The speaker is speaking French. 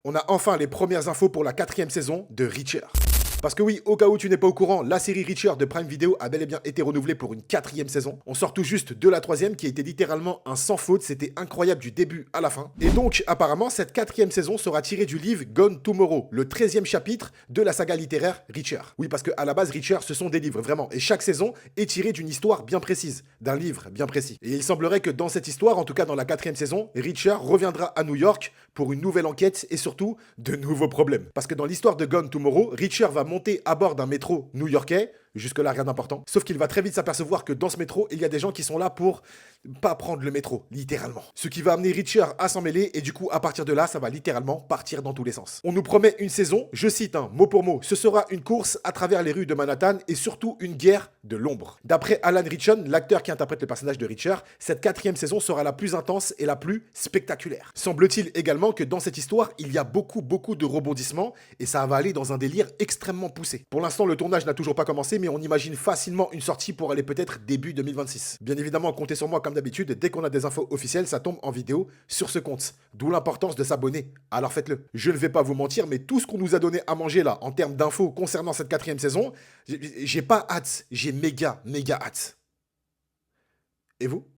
On a enfin les premières infos pour la 4e saison de Reacher. Parce que oui, au cas où tu n'es pas au courant, la série Reacher de Prime Video a bel et bien été renouvelée pour une 4e saison. On sort tout juste de la 3e qui était littéralement un sans faute, c'était incroyable du début à la fin. Et donc, apparemment, cette 4e saison sera tirée du livre Gone Tomorrow, le 13e chapitre de la saga littéraire Reacher. Oui, parce qu'à la base, Reacher, ce sont des livres, vraiment. Et chaque saison est tirée d'une histoire bien précise, d'un livre bien précis. Et il semblerait que dans cette histoire, en tout cas dans la 4e saison, Reacher reviendra à New York pour une nouvelle enquête et surtout de nouveaux problèmes. Parce que dans l'histoire de Gone Tomorrow, Reacher va monter à bord d'un métro new-yorkais, jusque-là rien d'important, sauf qu'il va très vite s'apercevoir que dans ce métro, il y a des gens qui sont là pour pas prendre le métro, littéralement. Ce qui va amener Reacher à s'en mêler, et du coup, à partir de là, ça va littéralement partir dans tous les sens. On nous promet une saison, je cite, mot pour mot, ce sera une course à travers les rues de Manhattan et surtout une guerre de l'ombre. D'après Alan Ritchson, l'acteur qui interprète le personnage de Reacher, cette 4e saison sera la plus intense et la plus spectaculaire. Semble-t-il également que dans cette histoire, il y a beaucoup de rebondissements et ça va aller dans un délire extrêmement poussé. Pour l'instant, le tournage n'a toujours pas commencé, mais on imagine facilement une sortie pour aller peut-être début 2026. Bien évidemment, comptez sur moi comme d'habitude, dès qu'on a des infos officielles, ça tombe en vidéo sur ce compte. D'où l'importance de s'abonner. Alors faites-le. Je ne vais pas vous mentir, mais tout ce qu'on nous a donné à manger là, en termes d'infos concernant cette 4e saison, j'ai pas hâte. J'ai méga hâte. Et vous ?